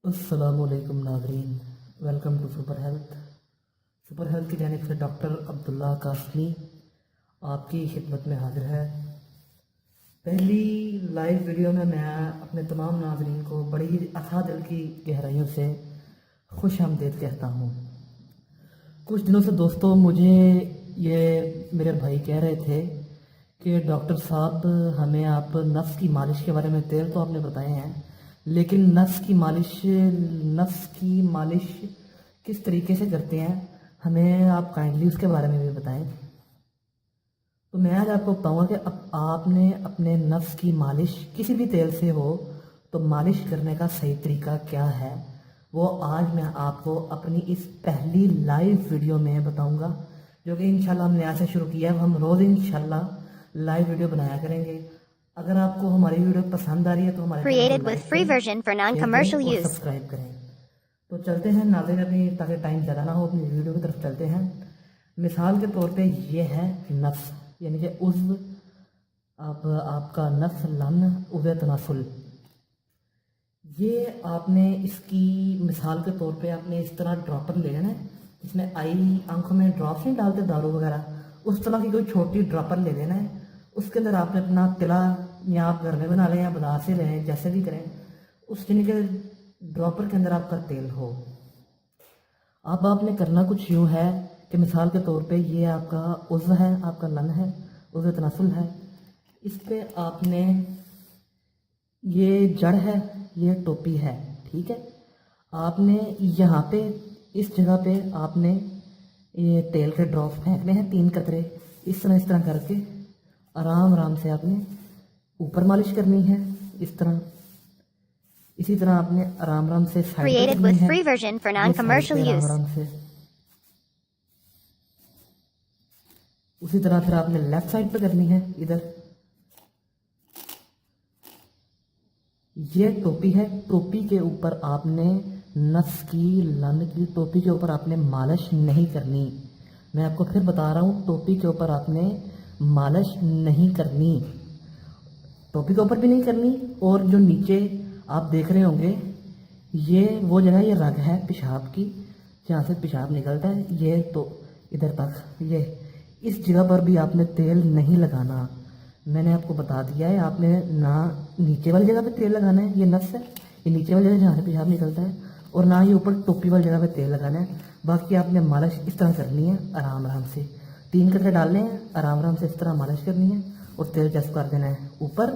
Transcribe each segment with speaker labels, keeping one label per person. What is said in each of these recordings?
Speaker 1: अस्सलाम वालेकुम नाज़रीन, वेलकम टू सुपर हेल्थ की जानिब से डॉक्टर अब्दुल्ला कासमी आपकी खिदमत में हाजिर है। पहली लाइव वीडियो में मैं अपने तमाम नाज़रीन को बड़ी ही अथाह दिल की गहराइयों से खुश आमदीद कहता हूँ। कुछ दिनों से दोस्तों मुझे ये मेरे भाई कह रहे थे कि डॉक्टर साहब हमें आप नफ्स की मालिश के बारे में, तेल तो आपने बताए हैं लेकिन नफ्स की मालिश किस तरीके से करते हैं, हमें आप काइंडली उसके बारे में भी बताएं। तो मैं आज आपको बताऊंगा कि अब आपने अपने नफ्स की मालिश किसी भी तेल से हो तो मालिश करने का सही तरीका क्या है, वो आज मैं आपको अपनी इस पहली लाइव वीडियो में बताऊंगा, जो कि इंशाल्लाह हमने आज से शुरू किया है। हम रोज़ इंशाल्लाह लाइव वीडियो बनाया करेंगे। अगर आपको हमारी वीडियो पसंद आ रही है तो हमारे
Speaker 2: Created with free version for non-commercial use.
Speaker 1: Subscribe करें। तो चलते हैं नाज़रीन, अपनी ताकि टाइम ज़्यादा ना हो, अपनी वीडियो की तरफ चलते हैं। मिसाल के तौर पे ये है नफ्स, यानी कि उज़्व, आपका नफ्स, लन, उज़्व तनासुल। ये आपने इसकी मिसाल के तौर पे आपने इस तरह ड्रॉपर ले लेना है, जिसमें आंखों में ड्रॉप्स नहीं डालते दारू वगैरह, उस तरह की कोई छोटी ड्रॉपर ले लेना है। उसके अंदर आपने अपना तिला, या आप घर में बना लें या बाजार से लें, जैसे भी करें, उस यानी के ड्रॉपर के अंदर आपका तेल हो। अब आपने करना कुछ यूँ है कि मिसाल के तौर पे ये आपका उज़्व है, आपका लन है, उज़्व तनासुल है। इस पे आपने, ये जड़ है, ये टोपी है, ठीक है। आपने यहाँ पे इस जगह पे आपने ये तेल के ड्रॉप फेंकने हैं, 3 कतरे, इस तरह करके आराम आराम से आपने ऊपर मालिश करनी है, इस तरह। इसी तरह आपने आराम आराम से साइड पे
Speaker 2: Created
Speaker 1: करनी
Speaker 2: with
Speaker 1: है,
Speaker 2: free version for
Speaker 1: ये
Speaker 2: non-commercial
Speaker 1: साइड पे
Speaker 2: use.
Speaker 1: आराम से। उसी तरह फिर आपने लेफ्ट साइड पे करनी है, इधर। ये टोपी है, टोपी के ऊपर आपने नफ्स की, लन की, टोपी के ऊपर आपने मालिश नहीं करनी। मैं आपको फिर बता रहा हूँ, टोपी के ऊपर आपने मालिश नहीं करनी, टोपी के ऊपर भी नहीं करनी। और जो नीचे आप देख रहे होंगे, ये वो जगह, ये रग है पेशाब की, जहाँ से पेशाब निकलता है, ये तो इधर तक, ये इस जगह पर भी आपने तेल नहीं लगाना। मैंने आपको बता दिया है, आपने ना नीचे वाली जगह पे तेल लगाना है, ये नस है, ये नीचे वाली जगह जहाँ से पेशाब निकलता है, और ना ही ऊपर टोपी वाली जगह पे तेल लगाना है। बाकी आपने मालिश इस तरह करनी है, आराम आराम से 3 कतरे डालने हैं, आराम आराम से इस तरह मालिश करनी है, और तेल जस्ट कर देना है ऊपर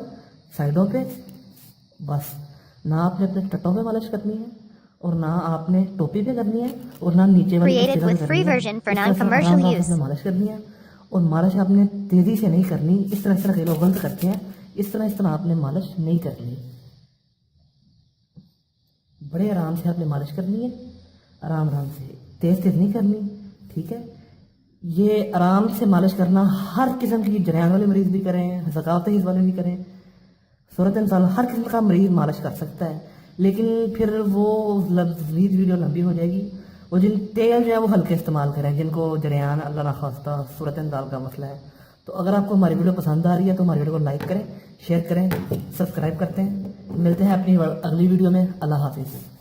Speaker 1: साइडों पे, बस। ना आपने अपने टट्टों पे मालिश करनी है, और ना आपने टोपी पे करनी है, और ना नीचे वाली इस
Speaker 2: Created
Speaker 1: जगह पे
Speaker 2: with free
Speaker 1: करनी है।
Speaker 2: version for
Speaker 1: इस तरह से
Speaker 2: non-commercial
Speaker 1: आराम आराम से
Speaker 2: use.
Speaker 1: आपने मालिश करनी है, और मालिश आपने तेज़ी से नहीं करनी, इस तरह के लोग गलत करते हैं, इस तरह आपने मालिश नहीं करनी, बड़े आराम से आपने मालिश करनी है, आराम आराम से, तेज़ नहीं करनी, ठीक है। ये आराम से मालिश करना हर किस्म की, जरियान वाले मरीज़ भी करें, ज़कावत हिज़ वाले भी करें, सूरत इंसान, हर किस्म का मरीज़ मालिश कर सकता है। लेकिन फिर वो वीडियो लंबी हो जाएगी। वो जिन तेल जो है वो हल्के इस्तेमाल करें, जिनको जरियान, अल्लाह ना खास्ता, सूरत इंसान का मसला है। तो अगर आपको हमारी वीडियो पसंद आ रही है तो हमारी वीडियो को लाइक करें, शेयर करें, सब्सक्राइब करते हैं। मिलते हैं अपनी अगली वीडियो में। अल्लाह हाफिज़।